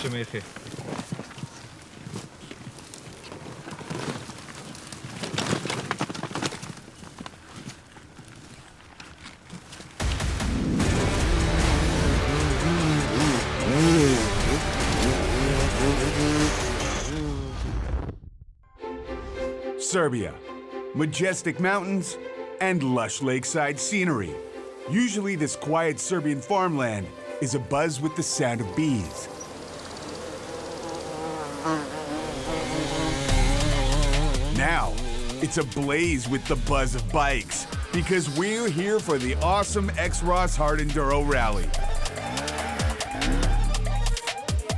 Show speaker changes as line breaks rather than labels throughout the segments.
facem, jefe.
Serbia. Majestic mountains and lush lakeside scenery. Usually this quiet Serbian farmland is abuzz with the sound of bees. Now, it's ablaze with the buzz of bikes because we're here for the awesome Xross Hard Enduro Rally.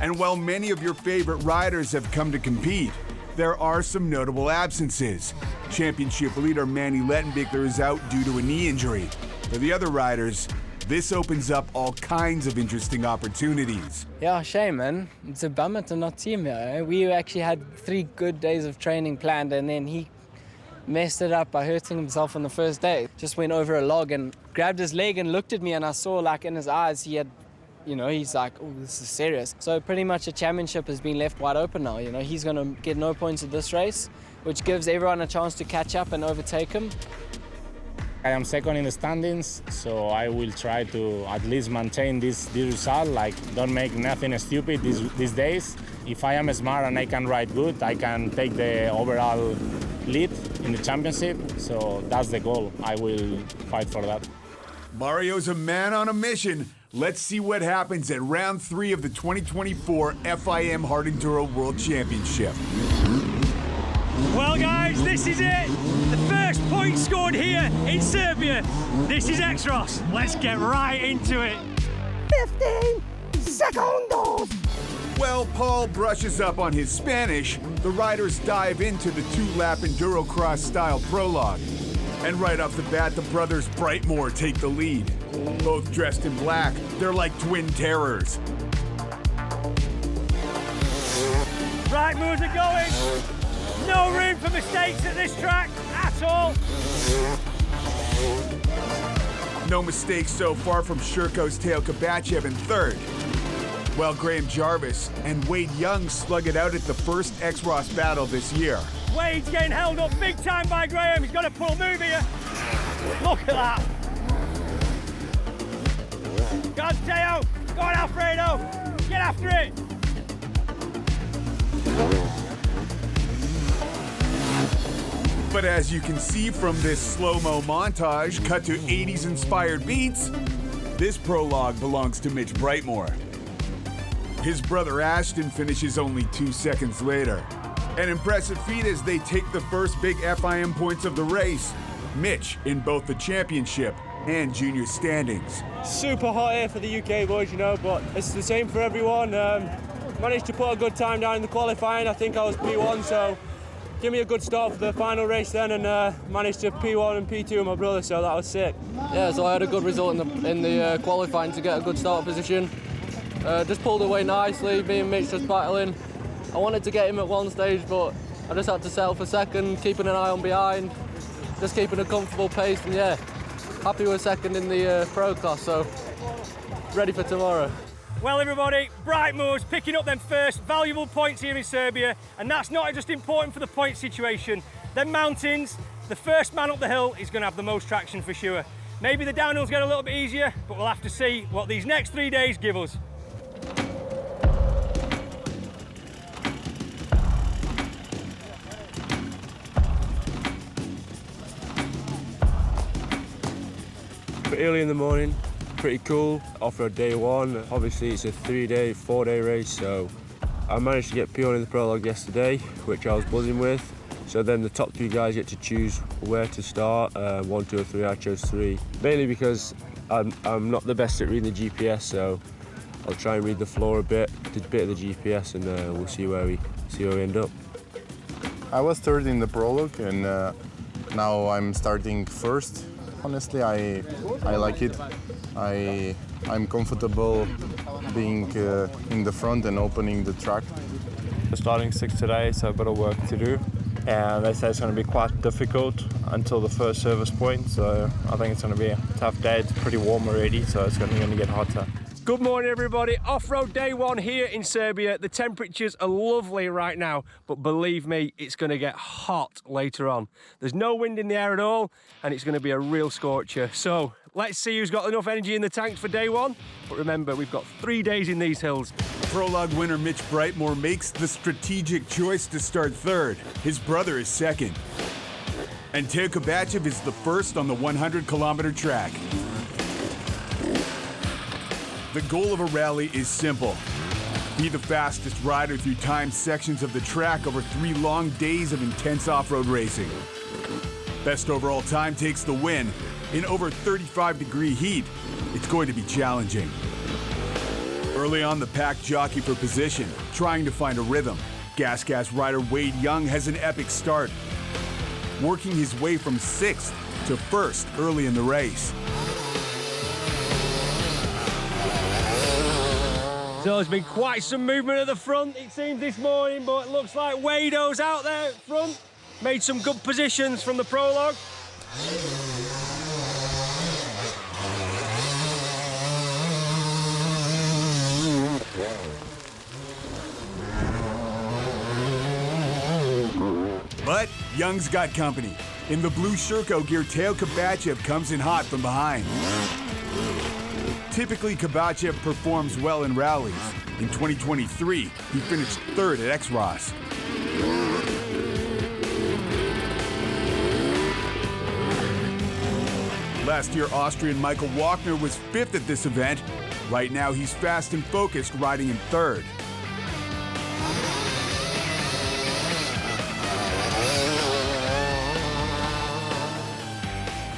And while many of your favorite riders have come to compete, there are some notable absences. Championship leader Manny Lettenbichler is out due to a knee injury. For the other riders, this opens up all kinds of interesting opportunities.
Yeah, shame, man. It's a bummer to not see him here. We actually had 3 good days of training planned, and then he messed it up by hurting himself on the first day. Just went over a log and grabbed his leg and looked at me, and I saw like in his eyes he had, you know, he's like, oh, this is serious. So pretty much the championship has been left wide open now. You know, he's going to get no points at this race, which gives everyone a chance to catch up and overtake him.
I am second in the standings, so I will try to at least maintain this result, like don't make nothing stupid these days. If I am smart and I can ride good, I can take the overall lead in the championship, so that's the goal. I will fight for that.
Mario's a man on a mission. Let's see what happens at round 3 of the 2024 FIM Hard Enduro World Championship.
Well guys, this is it. The first point scored here in Serbia. This is Xross. Let's get right into it.
15 seconds.
While Paul brushes up on his Spanish, the riders dive into the 2-lap Enduro Cross style prologue. And right off the bat, the brothers Brightmore take the lead. Both dressed in black, they're like twin terrors.
Right moves are going. No room for mistakes at this track at all.
No mistakes so far from Shirko's Teo Kabachev in 3rd. While Graham Jarvis and Wade Young slug it out at the first Xross battle this year.
Wade's getting held up big time by Graham. He's got a pull move here. Look at that. Go on, Teo. Go on, Alfredo. Get after it.
But as you can see from this slow-mo montage cut to 80s inspired beats, this prologue belongs to Mitch Brightmore. His brother Ashton finishes only 2 seconds later. An impressive feat as they take the first big FIM points of the race. Mitch in both the championship and junior standings.
Super hot here for the UK boys, you know, but it's the same for everyone. Managed to put a good time down in the qualifying. I think I was P1, so give me a good start for the final race then, and managed to P1 and P2 with my brother, so that was sick.
Yeah, so I had a good result in the qualifying to get a good start position. Just pulled away nicely, me and Mitch just battling. I wanted to get him at one stage, but I just had to settle for second, keeping an eye on behind, just keeping a comfortable pace, and yeah, happy with second in the pro class, so ready for tomorrow.
Well everybody, Brightmore's picking up them first valuable points here in Serbia, and that's not just important for the point situation. Them mountains, the first man up the hill is going to have the most traction for sure. Maybe the downhills get a little bit easier, but we'll have to see what these next 3 days give us.
Early in the morning, pretty cool. Offroad day 1. Obviously it's a 3-day, 4-day race, so I managed to get P1 in the prologue yesterday, which I was buzzing with. So then the top 3 guys get to choose where to start, 1, 2 or 3. I chose 3. Mainly because I'm not the best at reading the GPS, so I'll try and read the floor a bit, did a bit of the GPS, and we'll see where we end up.
I was 3rd in the prologue, and now I'm starting 1st. Honestly, I like it. I'm comfortable being in the front and opening the track.
Starting 6th today, so a bit of work to do. And they say it's going to be quite difficult until the first service point, so I think it's going to be a tough day. It's pretty warm already, so it's only going to get hotter.
Good morning, everybody. Off-road day one here in Serbia. The temperatures are lovely right now, but believe me, it's going to get hot later on. There's no wind in the air at all, and it's going to be a real scorcher. So let's see who's got enough energy in the tanks for day one. But remember, we've got 3 days in these hills.
Prologue winner Mitch Brightmore makes the strategic choice to start third. His brother is second. And Teo Kovacev is the first on the 100-kilometer track. The goal of a rally is simple. Be the fastest rider through timed sections of the track over 3 long days of intense off-road racing. Best overall time takes the win. In over 35-degree heat, it's going to be challenging. Early on, the pack jockey for position, trying to find a rhythm. Gas rider Wade Young has an epic start, working his way from 6th to 1st early in the race.
So there's been quite some movement at the front, it seems, this morning, but it looks like Wado's out there at front. Made some good positions from the prologue.
But Young's got company. In the blue Sherco gear, Teo Kovacev comes in hot from behind. Typically, Kovacev performs well in rallies. In 2023, he finished 3rd at Xross. Last year, Austrian Michael Wagner was 5th at this event. Right now, he's fast and focused, riding in 3rd.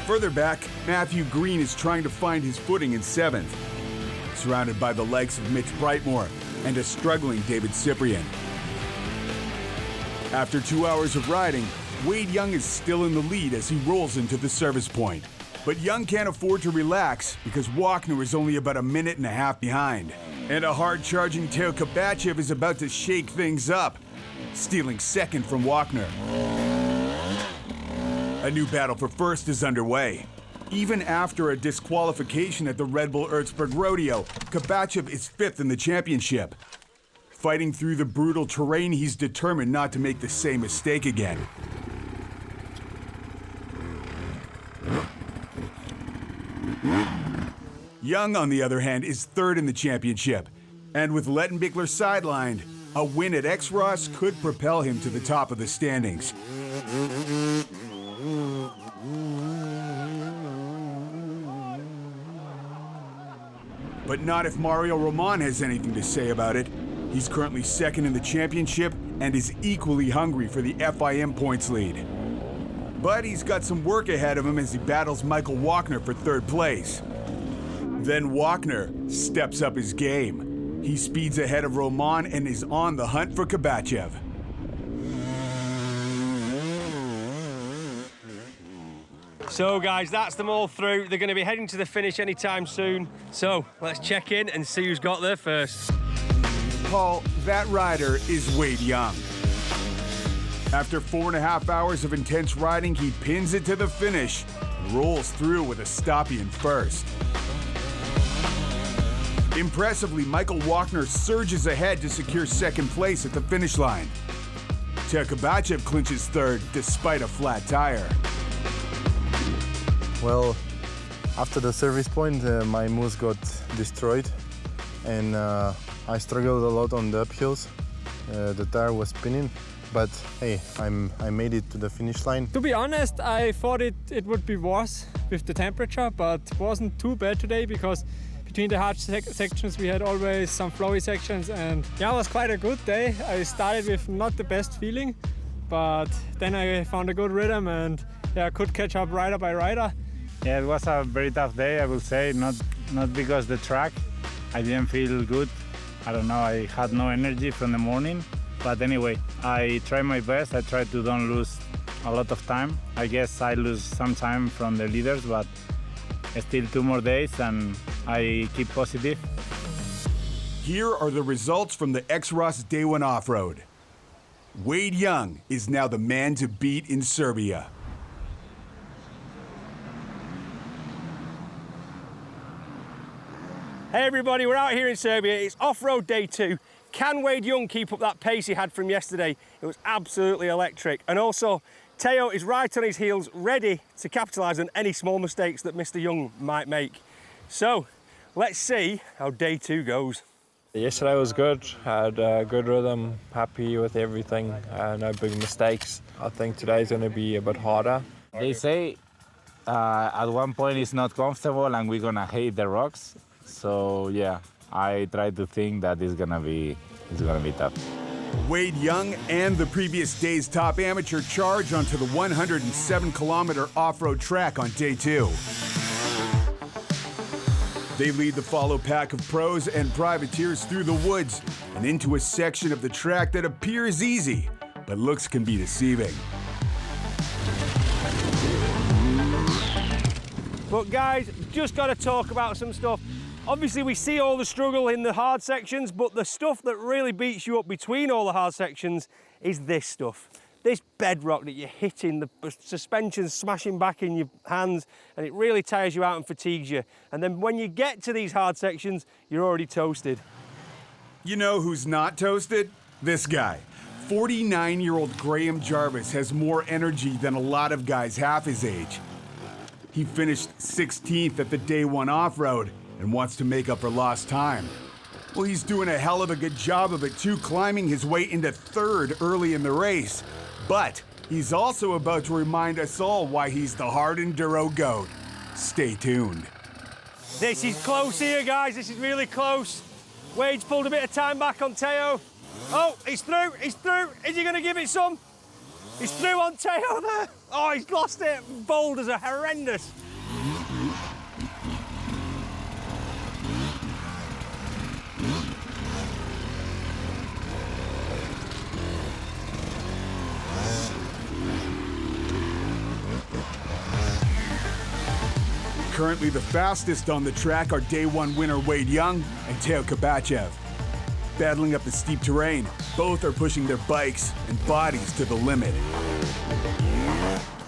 Further back, Matthew Green is trying to find his footing in 7th, surrounded by the likes of Mitch Brightmore and a struggling David Cyprian. After 2 hours of riding, Wade Young is still in the lead as he rolls into the service point. But Young can't afford to relax because Wagner is only about 1.5 minutes behind. And a hard-charging Teo Kovacev is about to shake things up, stealing 2nd from Wagner. A new battle for 1st is underway. Even after a disqualification at the Red Bull Erzberg Rodeo, Kovacev is 5th in the championship. Fighting through the brutal terrain, he's determined not to make the same mistake again. Young, on the other hand, is 3rd in the championship. And with Lettenbichler sidelined, a win at Xross could propel him to the top of the standings. But not if Mario Roman has anything to say about it. He's currently 2nd in the championship and is equally hungry for the FIM points lead. But he's got some work ahead of him as he battles Michael Wagner for 3rd place. Then Wagner steps up his game. He speeds ahead of Roman and is on the hunt for Kovacev.
So guys, that's them all through. They're going to be heading to the finish anytime soon. So let's check in and see who's got there first.
Paul, that rider is Wade Young. After 4.5 hours of intense riding, he pins it to the finish and rolls through with a stoppie in 1st. Impressively, Michael Wagner surges ahead to secure 2nd place at the finish line. Teo Kovacev clinches 3rd despite a flat tire.
Well, after the service point, my moose got destroyed, and I struggled a lot on the uphills. The tire was spinning, but hey, I made it to the finish line.
To be honest, I thought it would be worse with the temperature, but it wasn't too bad today because between the hard sections we had always some flowy sections, and yeah, it was quite a good day. I started with not the best feeling, but then I found a good rhythm and yeah, I could catch up rider by rider.
Yeah, it was a very tough day, I will say, not because the track. I didn't feel good. I don't know, I had no energy from the morning. But anyway, I tried my best. I tried to don't lose a lot of time. I guess I lose some time from the leaders, but still 2 more days and I keep positive.
Here are the results from the Xross Day 1 Off-Road. Wade Young is now the man to beat in Serbia.
Hey everybody, we're out here in Serbia. It's off-road day 2. Can Wade Young keep up that pace he had from yesterday? It was absolutely electric. And also, Teo is right on his heels, ready to capitalise on any small mistakes that Mr. Young might make. So, let's see how day 2 goes.
Yesterday was good, had a good rhythm, happy with everything, no big mistakes. I think today's going to be a bit harder.
They say at one point it's not comfortable and we're gonna hate the rocks. So yeah, I try to think that it's gonna be tough.
Wade Young and the previous day's top amateur charge onto the 107-kilometer off-road track on day 2. They lead the follow pack of pros and privateers through the woods and into a section of the track that appears easy, but looks can be deceiving.
But guys, just got to talk about some stuff. Obviously we see all the struggle in the hard sections, but the stuff that really beats you up between all the hard sections is this stuff. This bedrock that you're hitting, the suspension's smashing back in your hands, and it really tires you out and fatigues you. And then when you get to these hard sections, you're already toasted.
You know who's not toasted? This guy. 49-year-old Graham Jarvis has more energy than a lot of guys half his age. He finished 16th at the day 1 off-road and wants to make up for lost time. Well, he's doing a hell of a good job of it too, climbing his way into 3rd early in the race. But he's also about to remind us all why he's the Hard Enduro GOAT. Stay tuned.
This is close here, guys. This is really close. Wade's pulled a bit of time back on Teo. Oh, he's through, he's through. Is he going to give it some? He's through on Teo there. Oh, he's lost it. Boulders are horrendous.
Currently the fastest on the track are day 1 winner Wade Young and Teo Kabachev. Battling up the steep terrain, both are pushing their bikes and bodies to the limit.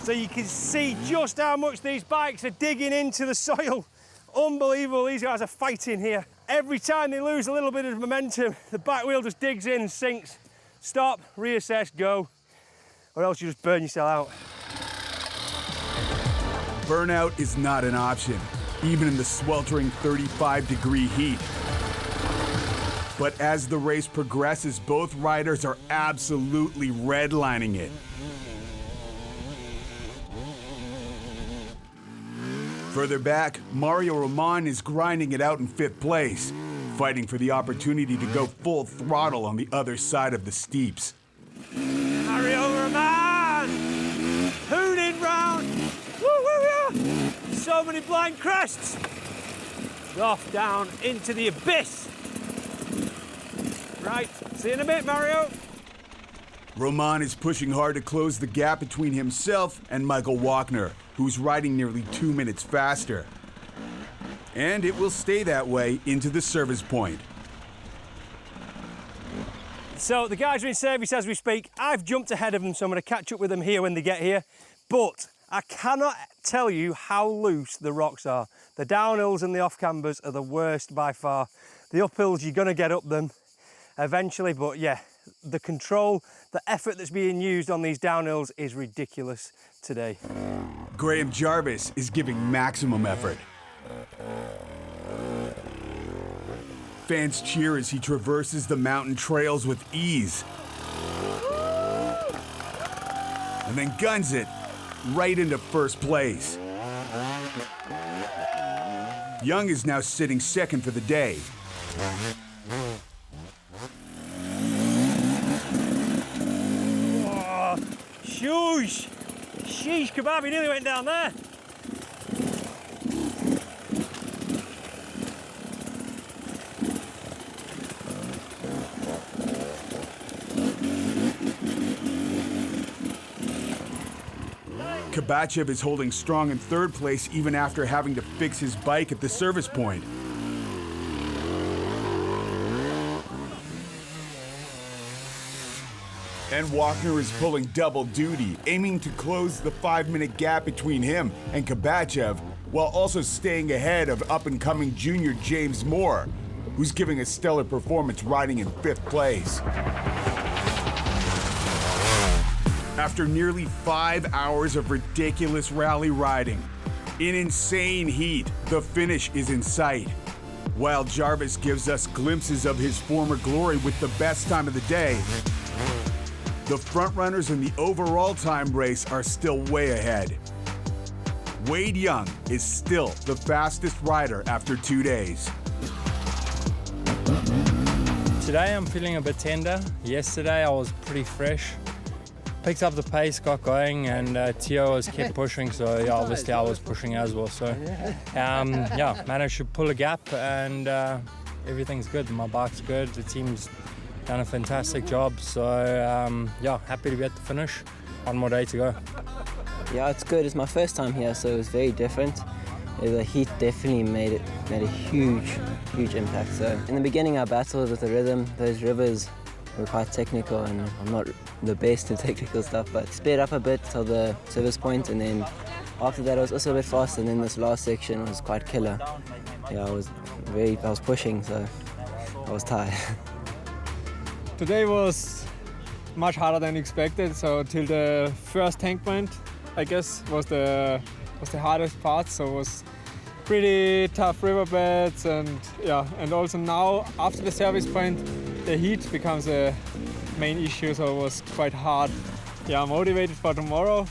So you can see just how much these bikes are digging into the soil. Unbelievable, these guys are fighting here. Every time they lose a little bit of momentum, the back wheel just digs in and sinks. Stop, reassess, go, or else you just burn yourself out.
Burnout is not an option, even in the sweltering 35-degree heat. But as the race progresses, both riders are absolutely redlining it. Further back, Mario Roman is grinding it out in 5th place, fighting for the opportunity to go full throttle on the other side of the steeps.
Mario Roman! Hooning round! Woo, woo, woo! So many blind crests! Off down into the abyss! Right, see you in a bit, Mario.
Roman is pushing hard to close the gap between himself and Michael Walkner, who's riding nearly 2 minutes faster. And it will stay that way into the service point.
So the guys are in service as we speak. I've jumped ahead of them, so I'm going to catch up with them here when they get here. But I cannot tell you how loose the rocks are. The downhills and the off-cambers are the worst by far. The uphills, you're going to get up them eventually, but yeah, the control, the effort that's being used on these downhills is ridiculous today.
Graham Jarvis is giving maximum effort. Fans cheer as he traverses the mountain trails with ease. And then guns it right into 1st place. Young is now sitting 2nd for the day.
Oh, shoosh! Sheesh kebab, he nearly went down there.
Kabachev is holding strong in 3rd place even after having to fix his bike at the service point. And Walkner is pulling double duty, aiming to close the 5-minute gap between him and Kabachev while also staying ahead of up-and-coming junior James Moore, who's giving a stellar performance riding in 5th place. After nearly 5 hours of ridiculous rally riding, in insane heat, the finish is in sight. While Jarvis gives us glimpses of his former glory with the best time of the day, the frontrunners in the overall time race are still way ahead. Wade Young is still the fastest rider after 2 days.
Today I'm feeling a bit tender. Yesterday I was pretty fresh. Picked up the pace, got going, and Tio was kept pushing, so yeah, obviously I was pushing as well. So yeah, managed to pull a gap, and everything's good. My bike's good, the team's done a fantastic job, so yeah, happy to be at the finish. One more day to go.
Yeah, it's good. It's my first time here, so it was very different. The heat definitely made a huge impact. So in the beginning I battled with the rhythm. Those rivers were quite technical, and I'm not the best in technical stuff, but sped up a bit till the service point, and then after that I was also a bit fast, and then this last section was quite killer. Yeah, I was pushing, so I was tired.
Today was much harder than expected, so till the first tank point, I guess, was the hardest part. So it was pretty tough riverbeds, and yeah, and also now after the service point, the heat becomes a main issue, so it was quite hard. Yeah, I'm motivated for tomorrow,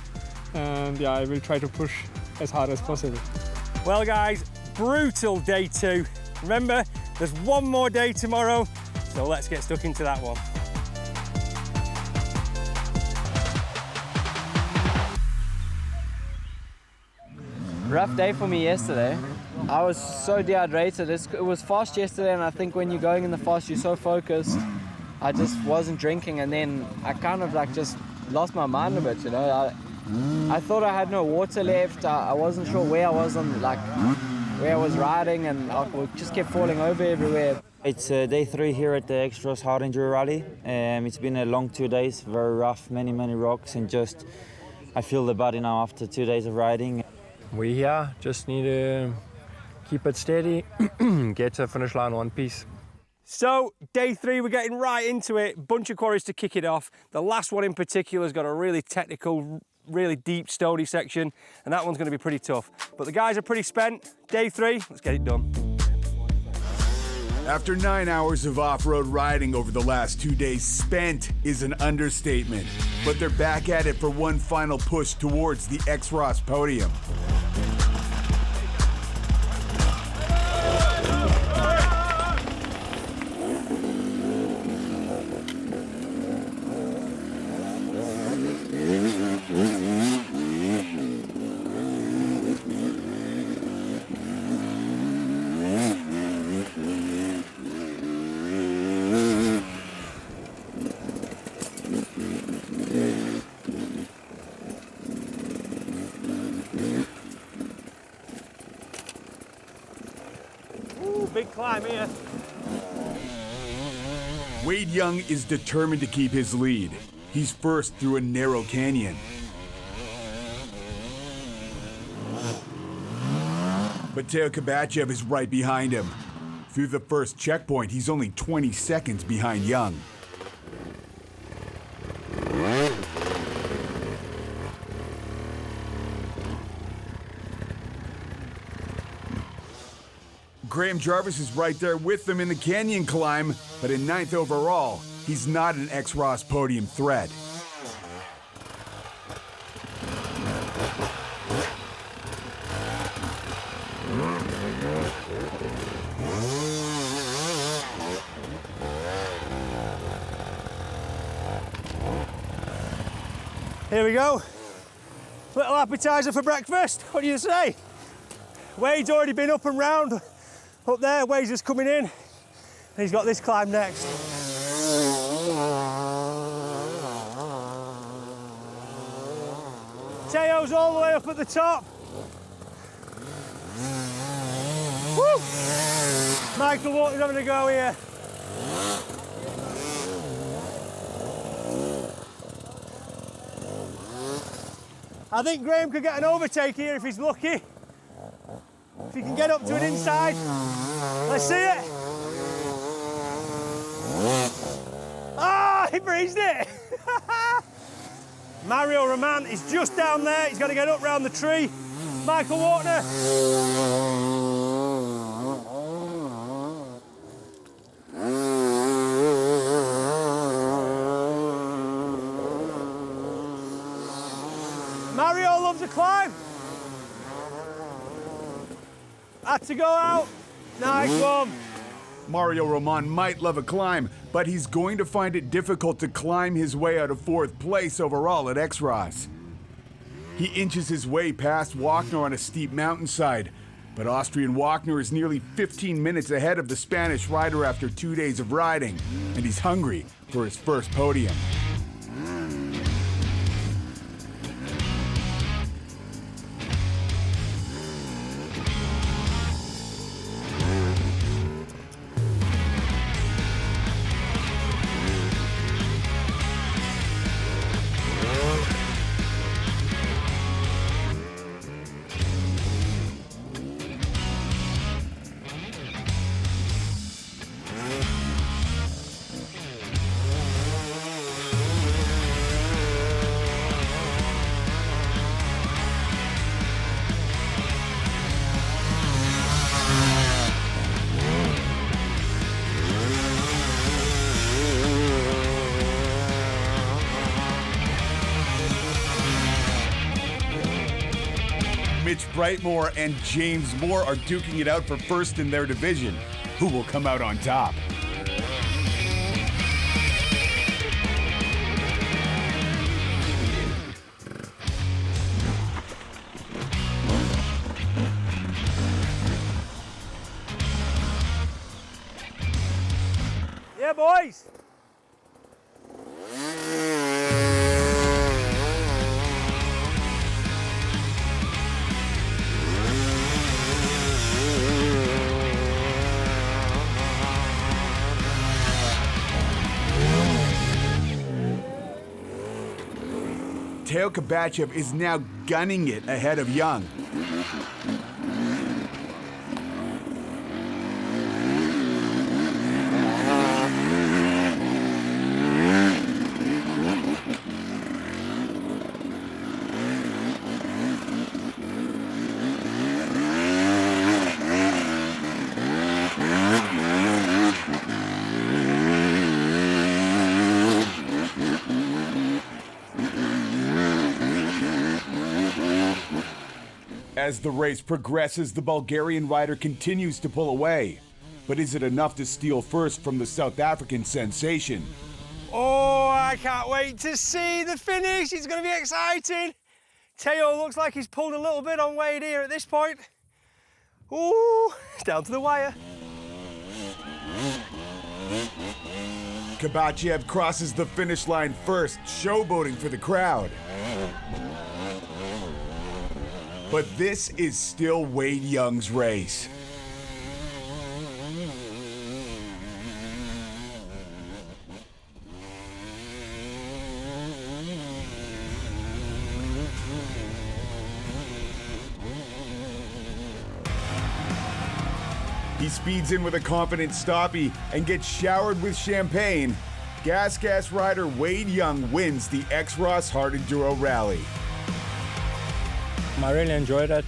and yeah, I will try to push as hard as possible.
Well guys, brutal day 2. Remember, there's one more day tomorrow, so let's get stuck into that one.
Rough day for me yesterday. I was so dehydrated. It was fast yesterday, and I think when you're going in the fast, you're so focused. I just wasn't drinking, and then I kind of like just lost my mind a bit, you know. I thought I had no water left. I wasn't sure where I was where I was riding, and I just kept falling over everywhere.
It's day 3 here at the Xross Hard Enduro Rally. It's been a long 2 days, very rough, many rocks, and just I feel the body now after 2 days of riding.
We here just need to keep it steady, get to the finish line one piece.
So, day 3, we're getting right into it. Bunch of quarries to kick it off. The last one in particular has got a really technical, really deep, stony section, and that one's going to be pretty tough. But the guys are pretty spent. Day 3, let's get it done.
After 9 hours of off-road riding over the last 2 days, spent is an understatement. But they're back at it for one final push towards the Xross podium.
Big climb here.
Wade Young is determined to keep his lead. He's first through a narrow canyon. But Teo Kabachev is right behind him. Through the first checkpoint, he's only 20 seconds behind Young. Graham Jarvis is right there with them in the canyon climb, but in 9th overall, he's not an Xross podium threat.
Here we go. Little appetizer for breakfast. What do you say? Wade's already been up and round. Up there, Wade's just coming in. And he's got this climb next. Teo's all the way up at the top. Woo! Michael Walker's having a go here. I think Graham could get an overtake here if he's lucky. If you can get up to it inside. Let's see it. Ah, he breezed it. Mario Roman is just down there. He's got to get up round the tree. Michael Wartner. Mario loves a climb. Had to go out. Nice one.
Mario Roman might love a climb, but he's going to find it difficult to climb his way out of 4th place overall at Xross. He inches his way past Wagner on a steep mountainside, but Austrian Wagner is nearly 15 minutes ahead of the Spanish rider after 2 days of riding, and he's hungry for his first podium. Mitch Brightmore and James Moore are duking it out for first in their division. Who will come out on top?
Yeah, boys.
Teo Kabachev is now gunning it ahead of Young. As the race progresses, the Bulgarian rider continues to pull away. But is it enough to steal first from the South African sensation?
Oh, I can't wait to see the finish. It's going to be exciting. Teo looks like he's pulled a little bit on Wade here at this point. Ooh, it's down to the wire.
Kabachev crosses the finish line first, showboating for the crowd. But this is still Wade Young's race. He speeds in with a confident stoppie and gets showered with champagne. Gas rider Wade Young wins the Xross Hard Enduro Rally.
I really enjoyed it.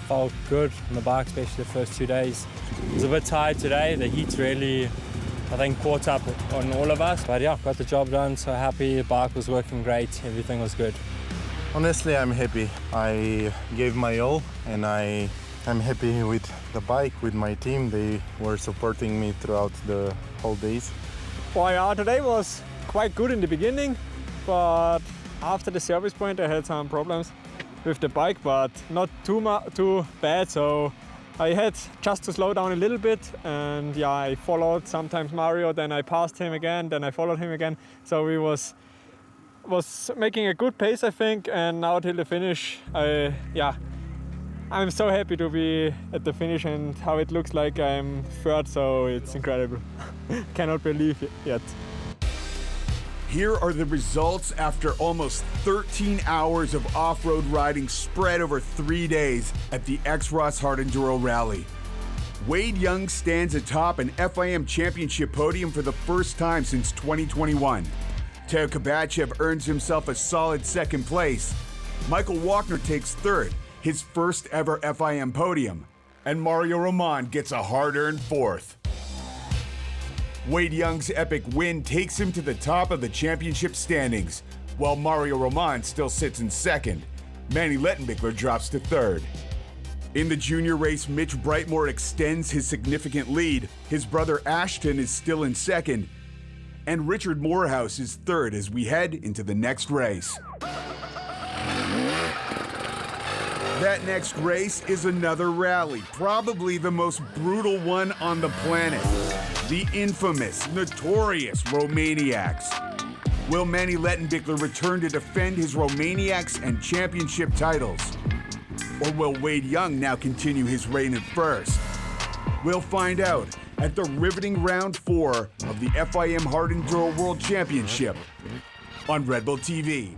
Felt good on the bike, especially the first 2 days. I was a bit tired today. The heat really, I think, caught up on all of us. But yeah, got the job done, so happy. The bike was working great. Everything was good.
Honestly, I'm happy. I gave my all, and I'm happy with the bike, with my team. They were supporting me throughout the whole days.
Well, yeah, today was quite good in the beginning, but after the service point I had some problems with the bike, but not too bad, so I had just to slow down a little bit, and yeah, I followed sometimes Mario, then I passed him again, then I followed him again, so we was making a good pace, I think, and now till the finish, I'm so happy to be at the finish and how it looks like I'm third, so it's incredible. Cannot believe it yet.
Here are the results after almost 13 hours of off-road riding spread over 3 days at the Xross Hard Enduro Rally. Wade Young stands atop an FIM Championship podium for the first time since 2021. Teo Kabachev earns himself a solid second place. Michael Walkner takes third, his first ever FIM podium. And Mario Roman gets a hard-earned fourth. Wade Young's epic win takes him to the top of the championship standings, while Mario Roman still sits in second. Manny Lettenbichler drops to third. In the junior race, Mitch Brightmore extends his significant lead. His brother Ashton is still in second, and Richard Morehouse is third as we head into the next race. That next race is another rally, probably the most brutal one on the planet. The infamous, notorious Romaniacs. Will Manny Lettenbichler return to defend his Romaniacs and championship titles? Or will Wade Young now continue his reign at first? We'll find out at the riveting round 4 of the FIM Hard Enduro World Championship on Red Bull TV.